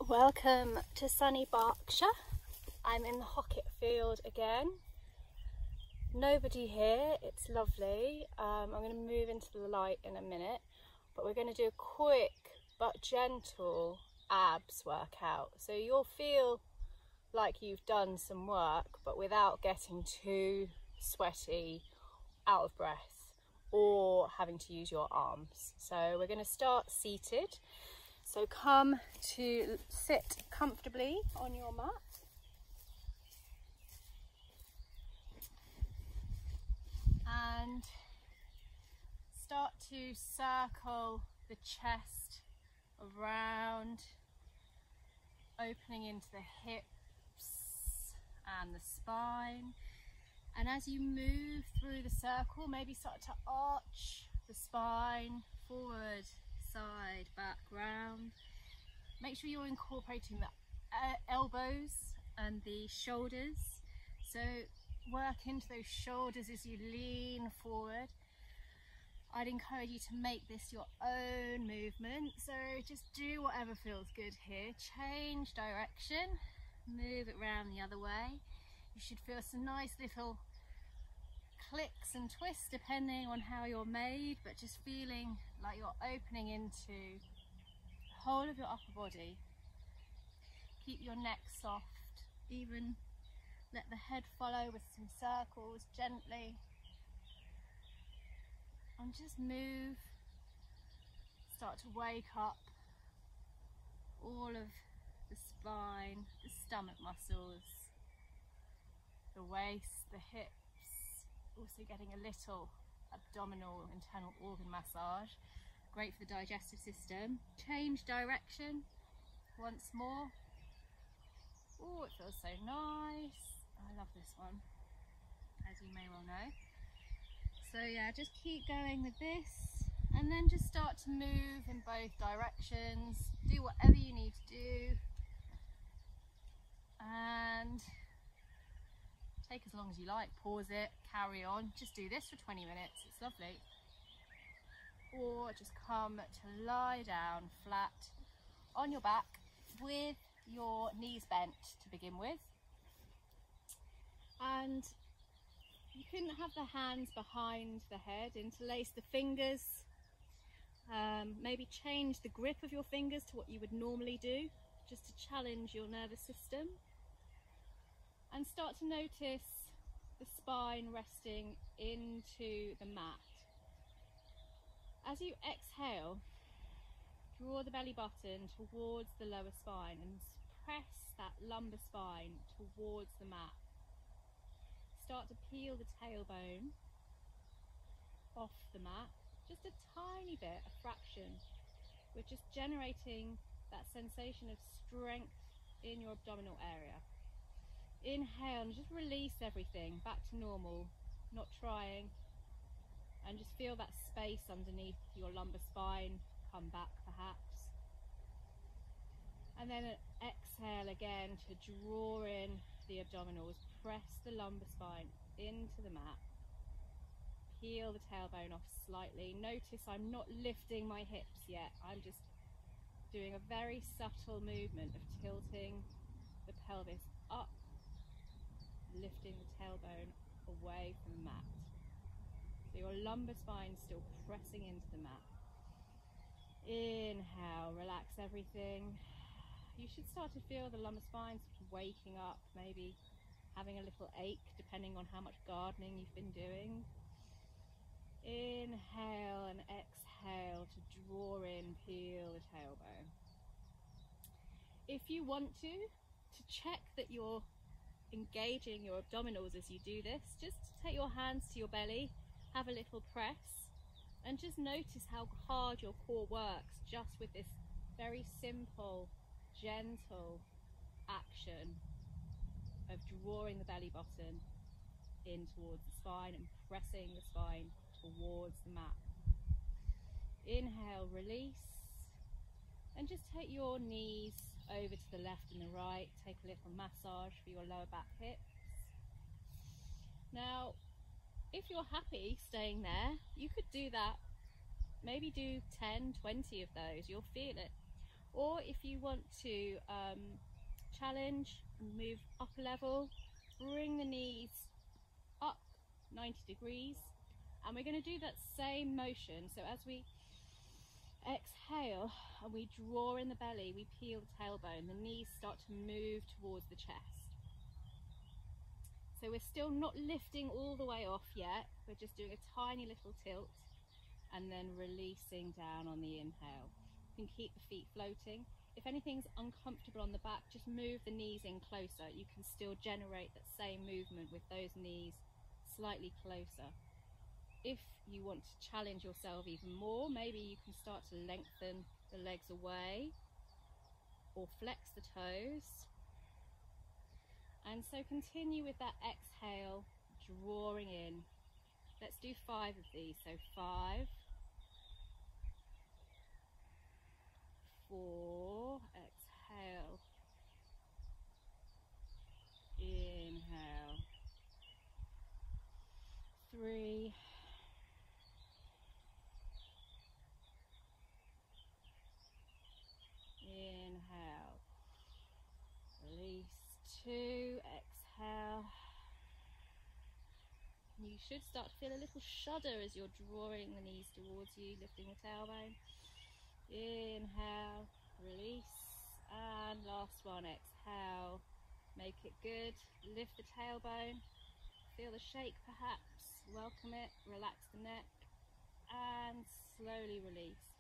Welcome to sunny Berkshire. I'm in the Hocket field again. Nobody here, it's lovely. I'm going to move into the light in a minute, but we're going to do a quick but gentle abs workout. So you'll feel like you've done some work, but without getting too sweaty, out of breath, or having to use your arms. So we're going to start seated. So come to sit comfortably on your mat. And start to circle the chest around, opening into the hips and the spine. And as you move through the circle, maybe start to arch the spine forward, side, back, round. Make sure you're incorporating the elbows and the shoulders. So work into those shoulders as you lean forward. I'd encourage you to make this your own movement. So just do whatever feels good here. Change direction, move it round the other way. You should feel some nice little clicks and twists depending on how you're made, but just feeling like you're opening into the whole of your upper body. Keep your neck soft, even let the head follow with some circles gently, and just move. Start to wake up all of the spine, the stomach muscles, the waist, the hips. Also getting a little abdominal internal organ massage, great for the digestive system. Change direction once more. Oh, it feels so nice. I love this one, as you may well know. So yeah, just keep going with this, and then just start to move in both directions. Do whatever you need to do, and take as long as you like. Pause it, carry on. Just do this for 20 minutes, it's lovely. Or just come to lie down flat on your back with your knees bent to begin with. And you can have the hands behind the head, interlace the fingers, maybe change the grip of your fingers to what you would normally do, just to challenge your nervous system. And start to notice the spine resting into the mat. As you exhale, draw the belly button towards the lower spine and press that lumbar spine towards the mat. Start to peel the tailbone off the mat, just a tiny bit, a fraction. We're just generating that sensation of strength in your abdominal area. Inhale and just release everything back to normal, not trying, and just feel that space underneath your lumbar spine come back perhaps. And then exhale again to draw in the abdominals, press the lumbar spine into the mat, peel the tailbone off slightly. Notice I'm not lifting my hips yet, I'm just doing a very subtle movement of tilting the pelvis up, lifting the tailbone away from the mat. So your lumbar spine still pressing into the mat. Inhale, relax everything. You should start to feel the lumbar spine sort of waking up, maybe having a little ache depending on how much gardening you've been doing. Inhale and exhale to draw in, peel the tailbone. If you want to check that you're engaging your abdominals as you do this, just take your hands to your belly, have a little press, and just notice how hard your core works just with this very simple, gentle action of drawing the belly button in towards the spine and pressing the spine towards the mat. Inhale, release, and just take your knees over to the left and the right. Take a little massage for your lower back hips. Now, if you're happy staying there, you could do that. Maybe do 10, 20 of those. You'll feel it. Or if you want to challenge and move up a level, bring the knees up 90 degrees, and we're going to do that same motion. So as we exhale and we draw in the belly, we peel the tailbone, the knees start to move towards the chest. So we're still not lifting all the way off yet, we're just doing a tiny little tilt and then releasing down on the inhale. You can keep the feet floating. If anything's uncomfortable on the back, just move the knees in closer. You can still generate that same movement with those knees slightly closer. If you want to challenge yourself even more, maybe you can start to lengthen the legs away or flex the toes. And so continue with that exhale, drawing in. Let's do 5 of these. So 5, 4, exhale, inhale, 3, inhale, release, 2, exhale. You should start to feel a little shudder as you're drawing the knees towards you, lifting the tailbone. Inhale, release, and last one, exhale. Make it good, lift the tailbone, feel the shake perhaps, welcome it, relax the neck, and slowly release.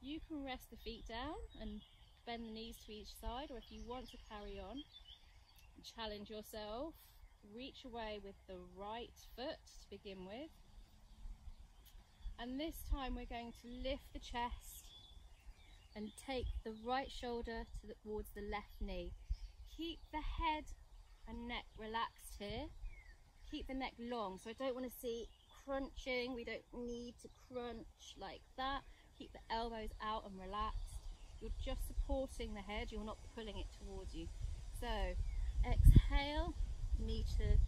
You can rest the feet down and bend the knees to each side, or if you want to carry on, challenge yourself, reach away with the right foot to begin with. And this time we're going to lift the chest and take the right shoulder towards the left knee. Keep the head and neck relaxed here. Keep the neck long, so I don't want to see crunching. We don't need to crunch like that. Keep the elbows out and relaxed. You're just supporting the head, you're not pulling it towards you. So exhale, knee to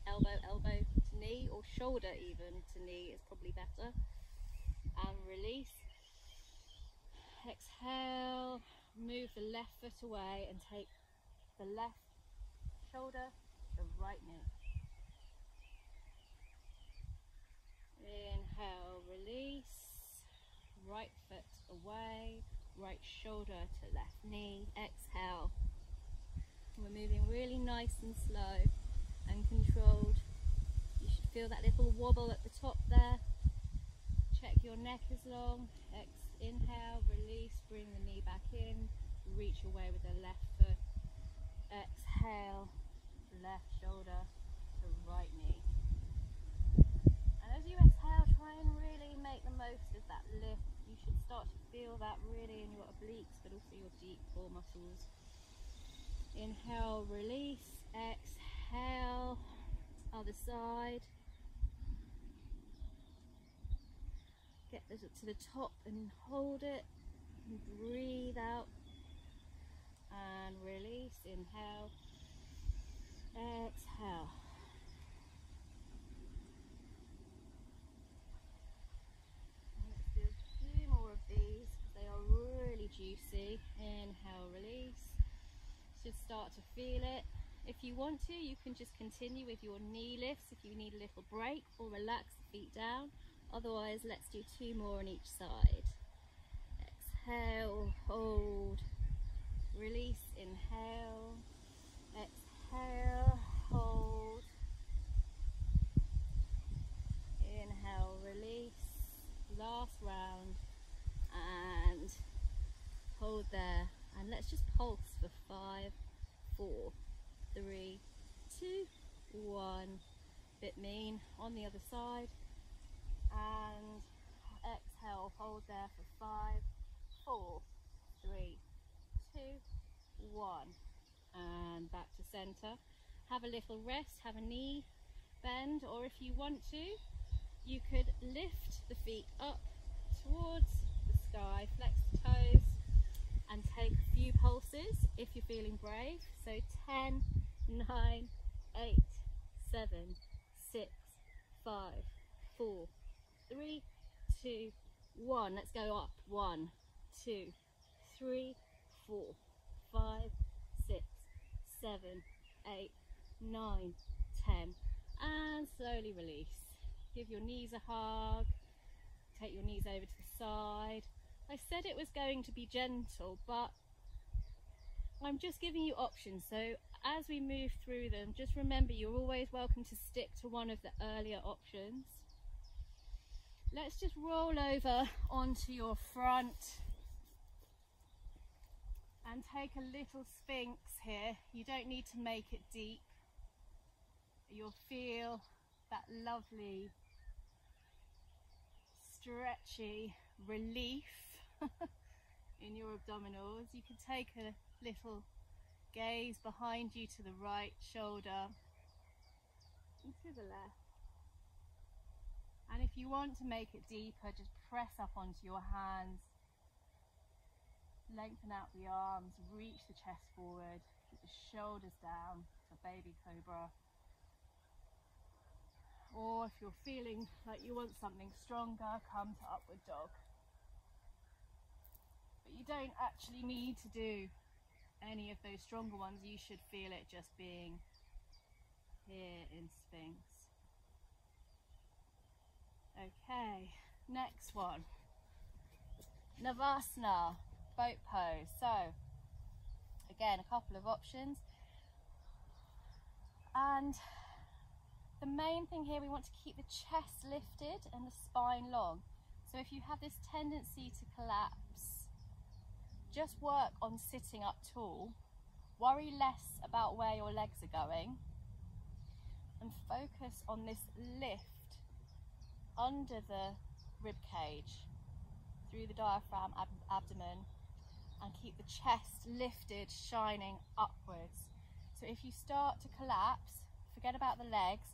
elbow, elbow to knee, or shoulder even to knee is probably better. And release. Exhale, move the left foot away and take the left shoulder to the right knee. Inhale, release, right foot away, right shoulder to left knee. Exhale. We're moving really nice and slow and controlled. You should feel that little wobble at the top there. Check your neck is long. Inhale, release, bring the knee back in, reach away with the left foot. Exhale, left shoulder to right knee. And as you exhale, try and really make the most of that lift. You should start to feel that really in your obliques, but also your deep core muscles. Inhale, release, exhale, other side. Get this up to the top and hold it, and breathe out and release. Inhale, exhale. Let's do 2 more of these because they are really juicy. Inhale, release. Should start to feel it. If you want to, you can just continue with your knee lifts if you need a little break, or relax the feet down. Otherwise, let's do 2 more on each side. Exhale, hold, release, inhale, exhale, hold, inhale, release, last round, and hold there. And let's just pulse for 5, 4, 3, 2, 1. Bit mean on the other side. And exhale, hold there for 5, 4, 3, 2, 1. And back to center. Have a little rest, have a knee bend, or if you want to, you could lift the feet up towards the sky, flex the toes, and take a few pulses if you're feeling brave. So 10, 9, 8, 7, 6, 5, 4, 3, 2, 1. Let's go up. 1, 2, 3, 4, 5, 6, 7, 8, 9, 10, and slowly release. Give your knees a hug, take your knees over to the side. I said it was going to be gentle, but I'm just giving you options, so as we move through them, just remember you're always welcome to stick to one of the earlier options. Let's just roll over onto your front and take a little sphinx here. You don't need to make it deep. You'll feel that lovely, stretchy relief in your abdominals. You can take a little gaze behind you to the right shoulder and to the left. And if you want to make it deeper, just press up onto your hands, lengthen out the arms, reach the chest forward, keep the shoulders down for baby cobra. Or if you're feeling like you want something stronger, come to upward dog. But you don't actually need to do any of those stronger ones. You should feel it just being here in Sphinx. Okay, next one. Navasana, boat pose. So, again, a couple of options. And the main thing here, we want to keep the chest lifted and the spine long. So if you have this tendency to collapse, just work on sitting up tall. Worry less about where your legs are going and focus on this lift under the rib cage, through the diaphragm, abdomen, and keep the chest lifted, shining upwards. So if you start to collapse, forget about the legs,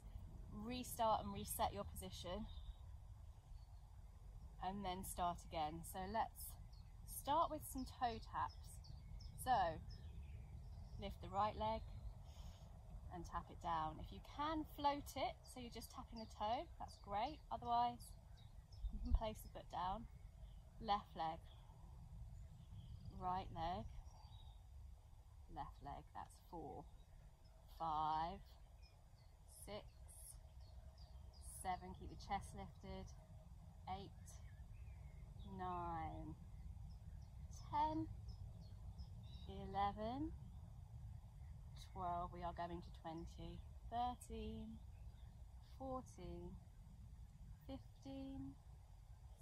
restart and reset your position, and then start again. So let's start with some toe taps. So lift the right leg and tap it down. If you can float it, so you're just tapping the toe, that's great. Otherwise, you can place the foot down. Left leg, right leg, left leg. That's 4, 5, 6, 7. Keep the chest lifted. 8, 9, 10, 11, 12. We are going to 20, 13, 14, 15,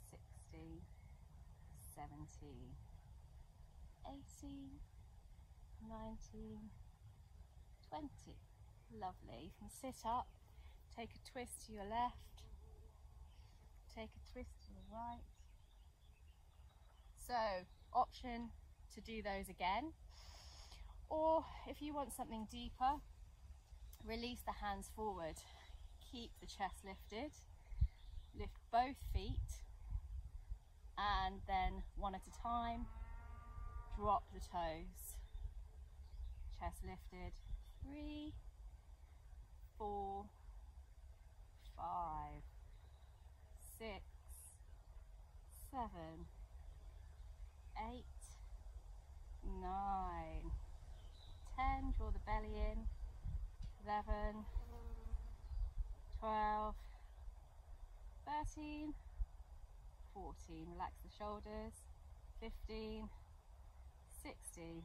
16, 17, 18, 19, 20. Lovely. You can sit up, take a twist to your left, take a twist to the right. So, option to do those again. Or if you want something deeper, release the hands forward. Keep the chest lifted. Lift both feet. And then one at a time, drop the toes. Chest lifted. 3, 4, 5, 6, 7, 8, 9, 10. Draw the belly in. 11, 12, 13, 14. Relax the shoulders. 15, 16,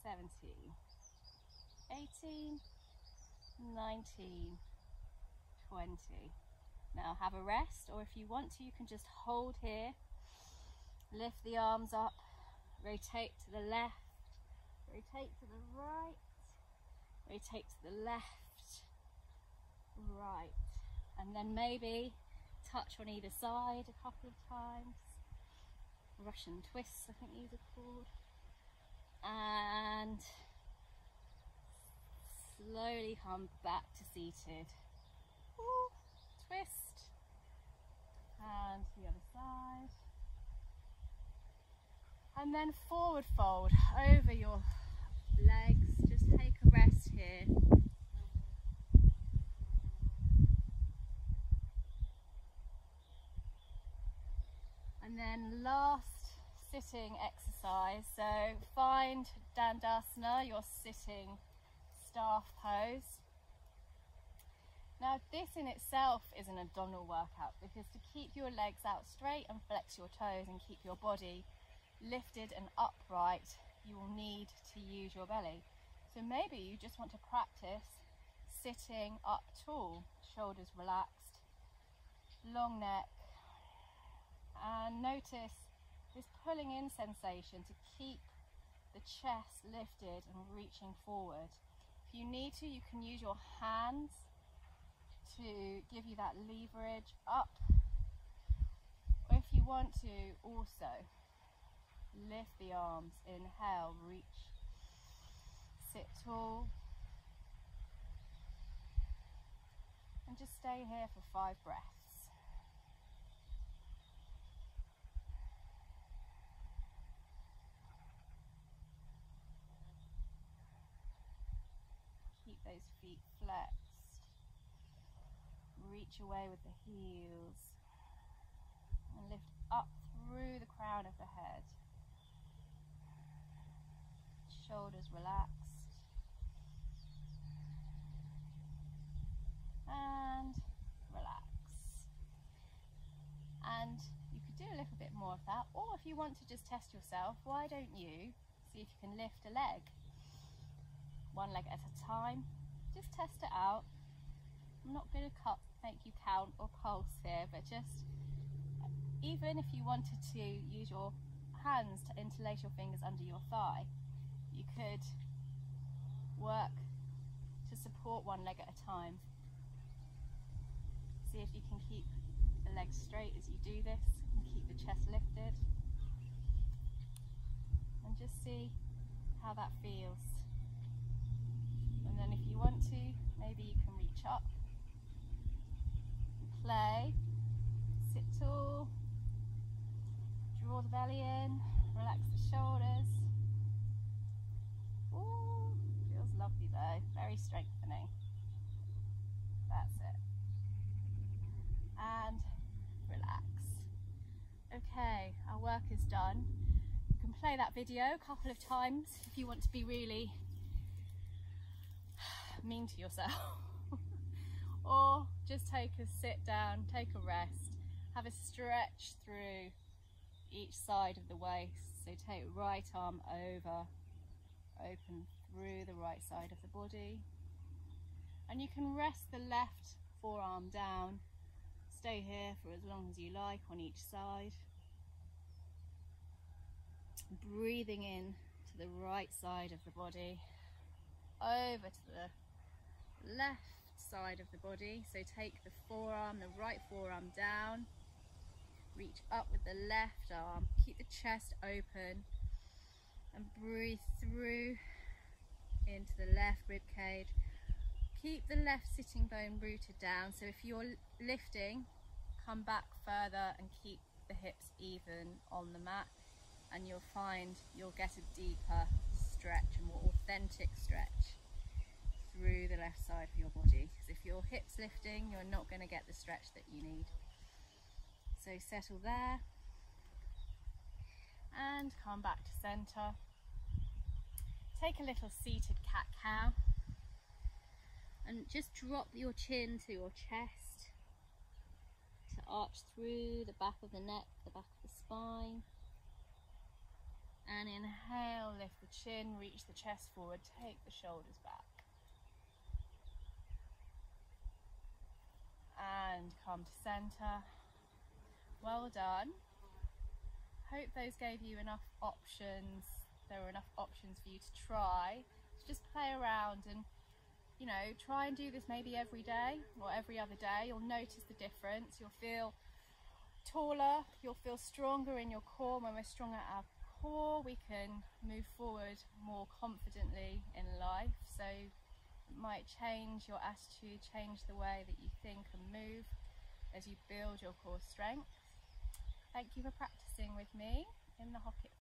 17, 18, 19, 20. Now have a rest, or if you want to, you can just hold here. Lift the arms up, rotate to the left, rotate to the right, rotate to the left, right, and then maybe touch on either side a couple of times. Russian twists, I think these are called. And slowly come back to seated. Ooh, twist. And to the other side. And then forward fold over your legs. Just take a rest here. And then last sitting exercise. So find Dandasana, your sitting staff pose. Now this in itself is an abdominal workout, because to keep your legs out straight and flex your toes and keep your body lifted and upright, you will need to use your belly. So maybe you just want to practice sitting up tall, shoulders relaxed, long neck, and notice this pulling in sensation to keep the chest lifted and reaching forward. If you need to, you can use your hands to give you that leverage up, or if you want to, also lift the arms. Inhale, reach, sit tall, and just stay here for 5 breaths. Keep those feet flexed. Reach away with the heels and lift up through the crown of the head. Shoulders relaxed and relax. And you could do a little bit more of that, or if you want to just test yourself, why don't you see if you can lift a leg, one leg at a time. Just test it out. I'm not going to make you count or pulse here, but just, even if you wanted to use your hands to interlace your fingers under your thigh, you could work to support one leg at a time. See if you can keep the legs straight as you do this and keep the chest lifted, and just see how that feels. And then if you want to, maybe you can reach up, play, sit tall, draw the belly in, relax the shoulders. Ooh, feels lovely though, very strengthening. That's it. And relax. Okay, our work is done. You can play that video a couple of times if you want to be really mean to yourself. Or just take a sit down, take a rest, have a stretch through each side of the waist. So take right arm over, open through the right side of the body. And you can rest the left forearm down. Stay here for as long as you like on each side. Breathing in to the right side of the body, over to the left side of the body. So take the forearm, the right forearm down, reach up with the left arm, keep the chest open and breathe through into the left rib cage. Keep the left sitting bone rooted down, so if you're lifting, come back further and keep the hips even on the mat, and you'll find you'll get a deeper stretch, a more authentic stretch through the left side of your body, because if your hips lifting, you're not going to get the stretch that you need. So settle there and come back to center. Take a little seated cat-cow and just drop your chin to your chest to arch through the back of the neck, the back of the spine. And inhale, lift the chin, reach the chest forward, take the shoulders back. And come to center. Well done. Hope those gave you enough options. There were enough options for you to try. So just play around and, you know, try and do this maybe every day or every other day. You'll notice the difference. You'll feel taller, you'll feel stronger in your core. When we're strong at our core, we can move forward more confidently in life. So it might change your attitude, change the way that you think and move as you build your core strength. Thank you for practicing with me in the Hockett